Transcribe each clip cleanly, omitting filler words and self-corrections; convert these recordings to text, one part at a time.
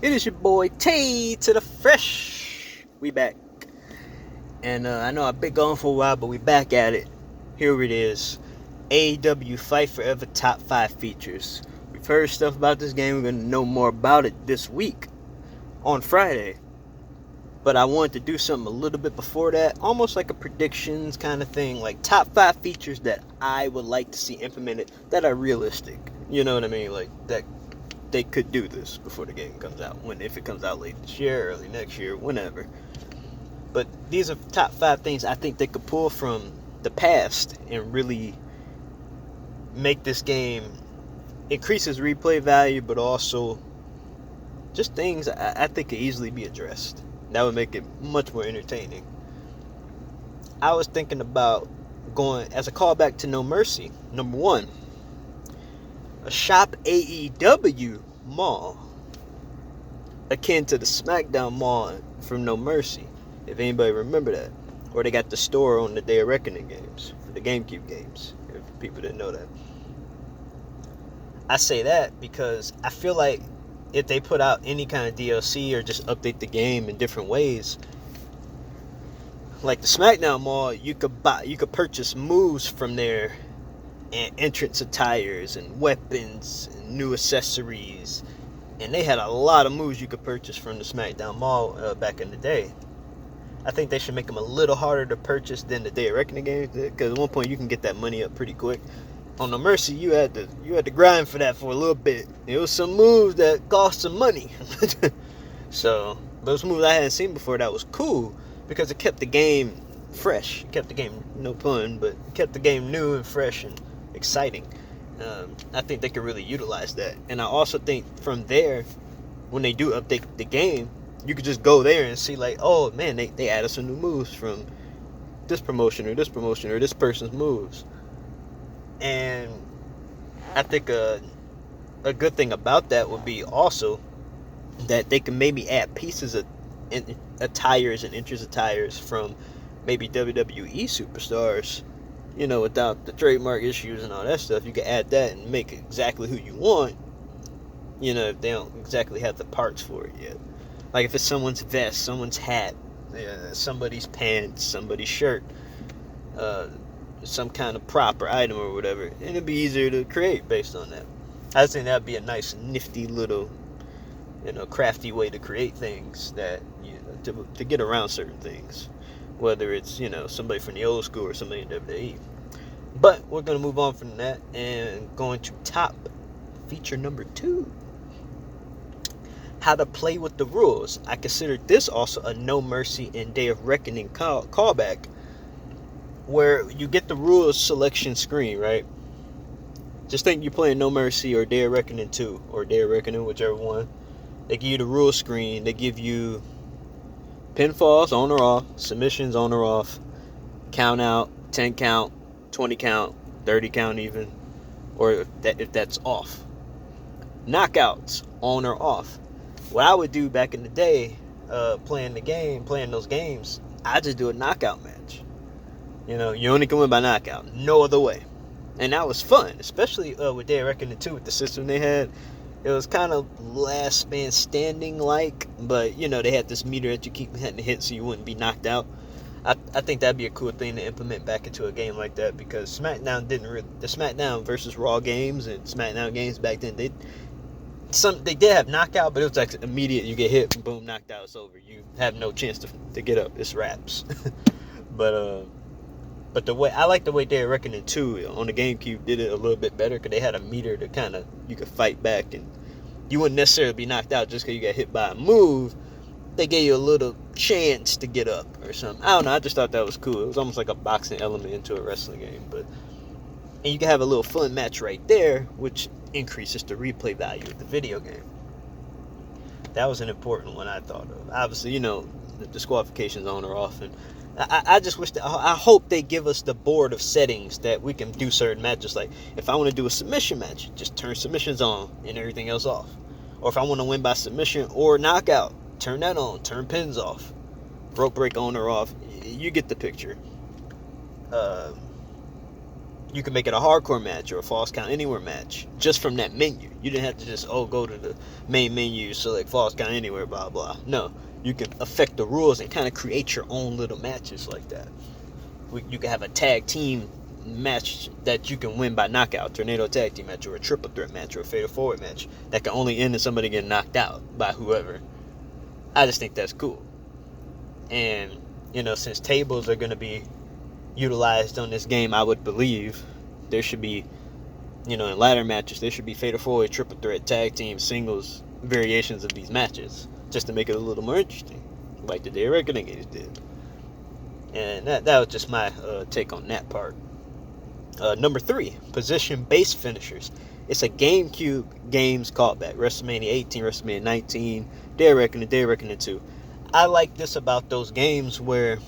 It is your boy Tay to the Fresh. We back. And I know I've been gone for a while, but we back at it. Here it is. AEW Fight Forever Top 5 Features. We've heard stuff about this game. We're going to know more about it this week on Friday. But I wanted to do something a little bit before that. Almost like a predictions kind of thing. Like top 5 features that I would like to see implemented that are realistic. You know what I mean? Like that they could do this before the game comes out. If it comes out late this year, early next year, whenever. But these are top 5 things I think they could pull from the past and really make this game increase its replay value, but also just things I think could easily be addressed. That would make it much more entertaining. I was thinking about going as a callback to No Mercy. Number 1, a shop AEW mall akin to the SmackDown mall from No Mercy, if anybody remember that. Or they got the store on the Day of Reckoning games, the GameCube games, if people didn't know that. I say that because I feel like if they put out any kind of DLC or just update the game in different ways, like the SmackDown mall, you could purchase moves from there, and entrance attires and weapons and new accessories, and they had a lot of moves you could purchase from the SmackDown mall back in the day. I think they should make them a little harder to purchase than the Day of Reckoning games did, because at one point you can get that money up pretty quick. On No Mercy, you had to grind for that for a little bit. It was some moves that cost some money. So those moves I hadn't seen before, that was cool because it kept the game fresh. It kept the game, no pun, but it kept the game new and fresh and exciting. I think they could really utilize that. And I also think from there, when they do update the game, you could just go there and see like, oh man, they added some new moves from this promotion or this promotion or this person's moves. And I think a good thing about that would be also that they can maybe add pieces of attires and entrance attires from maybe WWE superstars, you know, without the trademark issues and all that stuff. You can add that and make it exactly who you want, you know, if they don't exactly have the parts for it yet. Like if it's someone's vest, someone's hat, somebody's pants, somebody's shirt, some kind of prop or item or whatever, and it'd be easier to create based on that. I think that'd be a nice, nifty little, you know, crafty way to create things that, you know, to get around certain things, whether it's, you know, somebody from the old school or somebody in WWE. But we're gonna move on from that and going to top feature number 2. How to play with the rules. I consider this also a No Mercy and Day of Reckoning callback, where you get the rules selection screen, right? Just think you're playing No Mercy or Day of Reckoning 2 or Day of Reckoning, whichever one. They give you the rules screen. They give you pinfalls on or off, submissions on or off, count out, 10 count, 20 count, 30 count even, or if that's off. Knockouts on or off. What I would do back in the day, playing those games, I just do a knockout match. You know, you only can win by knockout, no other way. And that was fun, especially with Day of Reckoning 2, with the system they had. It was kind of last man standing like, but you know, they had this meter that you keep hitting to hit so you wouldn't be knocked out. I think that'd be a cool thing to implement back into a game like that, because SmackDown the SmackDown versus Raw games and SmackDown games back then, they did have knockout, but it was like immediate. You get hit, boom, knocked out, it's over. You have no chance to get up. It's wraps. But the way I like the way Day of Reckoning 2 on the GameCube did it a little bit better, because they had a meter to kind of, you could fight back and you wouldn't necessarily be knocked out just because you got hit by a move. They gave you a little chance to get up or something. I don't know. I just thought that was cool. It was almost like a boxing element into a wrestling game, and you can have a little fun match right there, which increases the replay value of the video game. That was an important one I thought of. Obviously, you know, the disqualifications on or off, and I just wish that, I hope they give us the board of settings that we can do certain matches. Like if I want to do a submission match, just turn submissions on and everything else off. Or if I want to win by submission or knockout, turn that on, turn pins off, rope break on or off. You get the picture. You can make it a hardcore match or a false count anywhere match just from that menu. You didn't have to just go to the main menu, select false count anywhere, blah blah. No, you can affect the rules and kind of create your own little matches like that. You can have a tag team match that you can win by knockout, tornado tag team match, or a triple threat match, or a fatal forward match that can only end in somebody getting knocked out by whoever. I just think that's cool. And since tables are going to be utilized on this game, I would believe there should be, in ladder matches, there should be fatal forward, triple threat, tag team, singles variations of these matches, just to make it a little more interesting, like the Day of Reckoning games did. And that was just my take on that part. Number 3, position-based finishers. It's a GameCube games callback. WrestleMania 18, WrestleMania 19, Day of Reckoning 2. I like this about those games where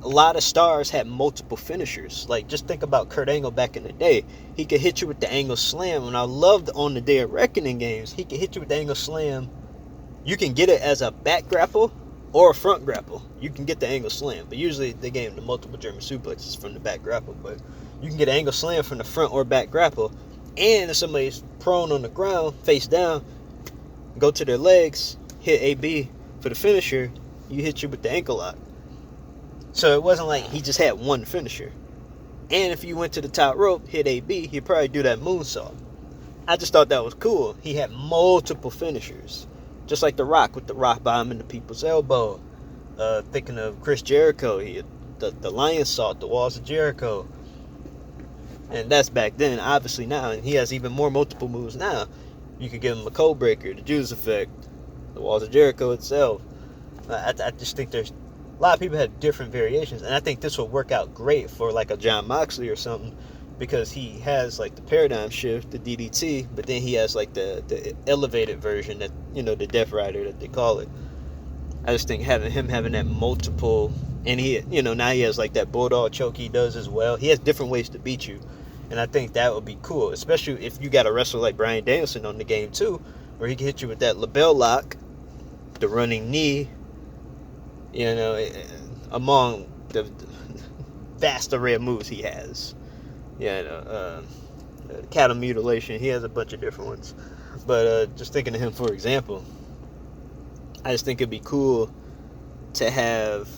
a lot of stars had multiple finishers. Like, just think about Kurt Angle back in the day. He could hit you with the angle slam. And I loved on the Day of Reckoning games, he could hit you with the angle slam. You can get it as a back grapple or a front grapple. You can get the angle slam. But usually they gave him the multiple German suplexes from the back grapple. But you can get an angle slam from the front or back grapple. And if somebody's prone on the ground, face down, go to their legs, hit AB for the finisher, you hit you with the ankle lock. So it wasn't like he just had one finisher. And if you went to the top rope, hit AB, he'd probably do that moonsault. I just thought that was cool. He had multiple finishers. Just like The Rock with the rock bottom and the people's elbow. Thinking of Chris Jericho, he had the lion salt, the walls of Jericho. And that's back then. Obviously now, and he has even more multiple moves now. You could give him a code breaker, the Judas effect, the walls of Jericho itself. I just think there's a lot of people have different variations, and I think this will work out great for like a Jon Moxley or something, because he has like the paradigm shift, the DDT, but then he has like the elevated version, that the Death Rider that they call it. I just think having that multiple, and he now he has like that bulldog choke he does as well. He has different ways to beat you, and I think that would be cool, especially if you got a wrestler like Bryan Danielson on the game too, where he can hit you with that label lock, the running knee. Among the vast array of moves he has. Cattle mutilation, he has a bunch of different ones. But just thinking of him, for example, I just think it'd be cool to have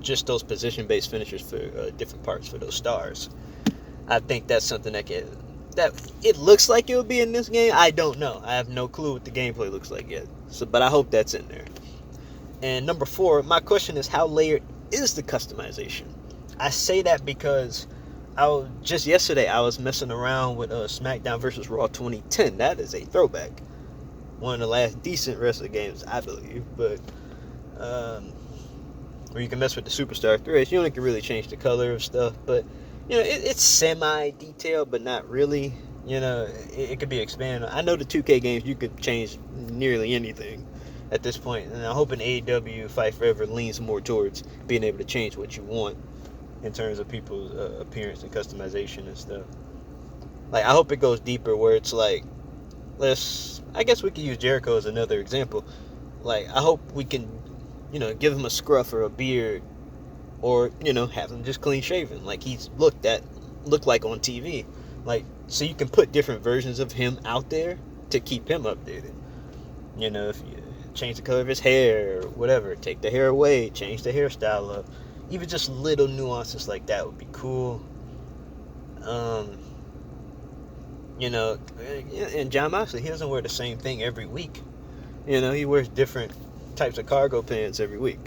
just those position-based finishers for different parts for those stars. I think that's something that it looks like it'll be in this game. I don't know. I have no clue what the gameplay looks like yet. But I hope that's in there. And number 4, my question is, how layered is the customization? I say that because just yesterday I was messing around with SmackDown vs. Raw 2010. That is a throwback. One of the last decent wrestling games, I believe. But where you can mess with the Superstar 3s. You only can really change the color of stuff. But it's semi-detailed, but not really. It could be expanded. I know the 2K games, you could change nearly anything at this point, and I'm hoping AEW Fight Forever leans more towards being able to change what you want in terms of people's appearance and customization and stuff. Like, I hope it goes deeper where it's like, I guess we could use Jericho as another example. Like, I hope we can, give him a scruff or a beard, or, have him just clean shaven, like he's looked like on TV. Like, so you can put different versions of him out there to keep him updated. If you change the color of his hair or whatever, take the hair away, change the hairstyle up, even just little nuances like that would be cool. And Jon Moxley, he doesn't wear the same thing every week. He wears different types of cargo pants every week.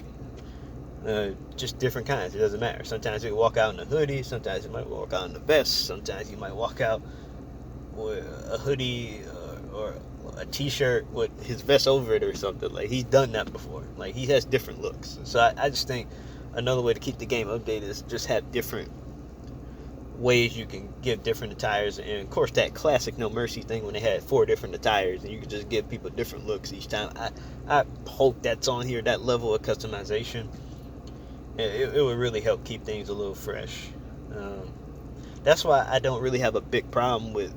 Just different kinds. It doesn't matter. Sometimes he will walk out in a hoodie, sometimes he might walk out in a vest, sometimes he might walk out with a hoodie or a t-shirt with his vest over it or something. Like, he's done that before. Like, he has different looks. So I just think another way to keep the game updated is just have different ways you can give different attires. And of course, that classic No Mercy thing when they had 4 different attires and you could just give people different looks each time. I hope that's on here, that level of customization. It would really help keep things a little fresh. That's why I don't really have a big problem with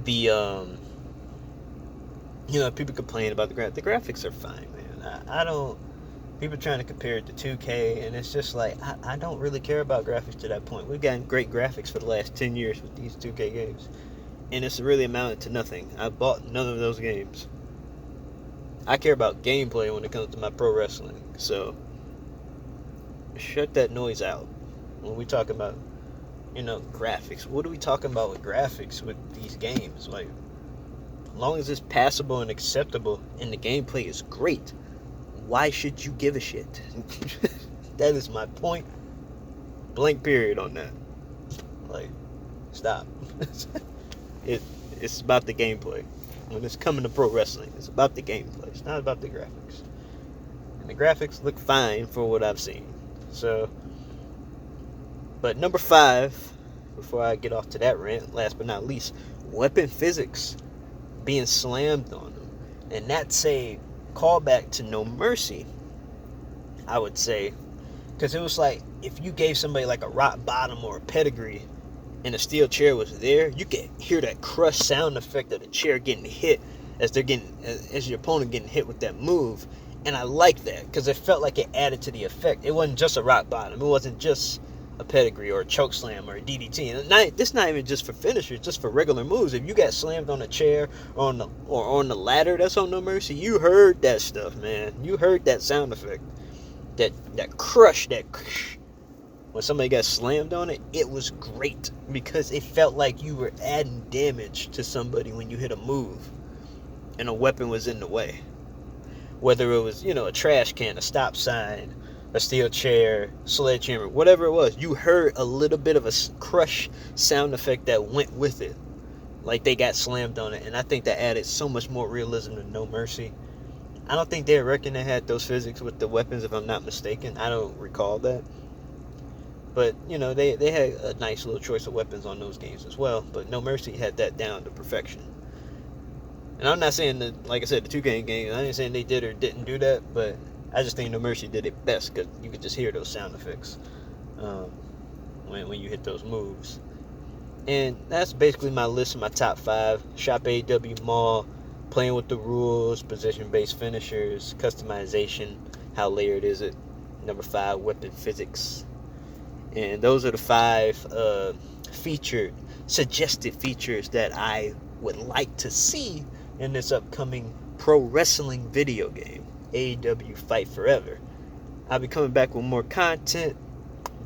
the people complain about the graphics. The graphics are fine, man. I don't. People trying to compare it to 2K, and it's just like, I don't really care about graphics to that point. We've gotten great graphics for the last 10 years with these 2K games, and it's really amounted to nothing. I bought none of those games. I care about gameplay when it comes to my pro wrestling, so shut that noise out. When we talk about, graphics, what are we talking about with graphics with these games? Like, as long as it's passable and acceptable and the gameplay is great, why should you give a shit? That is my point. Blank period on that. Like, stop. It's about the gameplay. When it's coming to pro wrestling, it's about the gameplay. It's not about the graphics. And the graphics look fine for what I've seen. So, but number 5, before I get off to that rant, last but not least, weapon physics being slammed on them. And that's a callback to No Mercy, I would say, because it was like, if you gave somebody like a rock bottom or a pedigree and a steel chair was there, you could hear that crush sound effect of the chair getting hit as your opponent getting hit with that move. And I like that because it felt like it added to the effect. It wasn't just a rock bottom, it wasn't just a pedigree or a choke slam or a DDT. And this not even just for finishers, just for regular moves. If you got slammed on a chair or on the ladder that's on No Mercy, you heard that stuff, man. You heard that sound effect, that crush, when somebody got slammed on it. It was great because it felt like you were adding damage to somebody when you hit a move and a weapon was in the way. Whether it was, a trash can, a stop sign, a steel chair, sledgehammer, whatever it was, you heard a little bit of a crush sound effect that went with it, like they got slammed on it. And I think that added so much more realism to No Mercy. I don't think they reckon they had those physics with the weapons, if I'm not mistaken. I don't recall that. But, they had a nice little choice of weapons on those games as well. But No Mercy had that down to perfection. And I'm not saying that, like I said, the 2K games, I ain't saying they did or didn't do that, but I just think No Mercy did it best because you could just hear those sound effects when you hit those moves. And that's basically my list of my top 5. Shop AEW Mall, playing with the rules, position-based finishers, customization, how layered is it. Number 5, weapon physics. And those are the 5 suggested features that I would like to see in this upcoming pro wrestling video game, AEW Fight Forever. I'll be coming back with more content,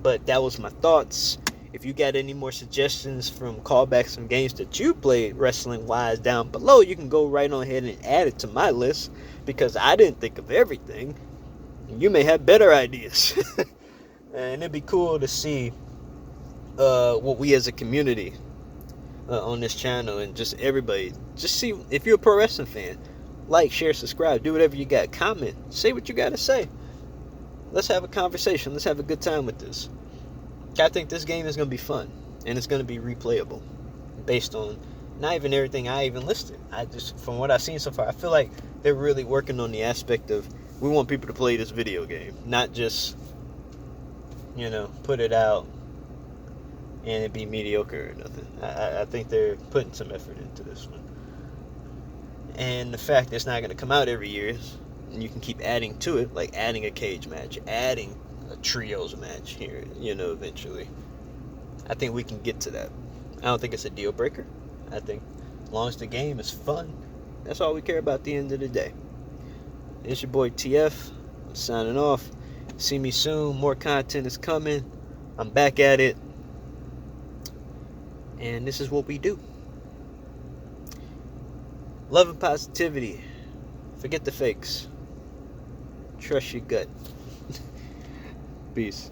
but that was my thoughts. If you got any more suggestions from callbacks from games that you played wrestling-wise down below, you can go right on ahead and add it to my list, because I didn't think of everything. You may have better ideas. And it'd be cool to see what we as a community on this channel, and just everybody, just see if you're a pro wrestling fan. Like, share, subscribe, do whatever you got. Comment, say what you got to say. Let's have a conversation. Let's have a good time with this. I think this game is going to be fun, and it's going to be replayable based on not even everything I even listed. From what I've seen so far, I feel like they're really working on the aspect of, we want people to play this video game, not just, put it out and it be mediocre or nothing. I think they're putting some effort into this one. And the fact that it's not going to come out every year, and you can keep adding to it, like adding a cage match, adding a trios match here, eventually. I think we can get to that. I don't think it's a deal breaker. I think as long as the game is fun, that's all we care about at the end of the day. It's your boy TF. I'm signing off. See me soon. More content is coming. I'm back at it. And this is what we do. Love and positivity. Forget the fakes. Trust your gut. Peace.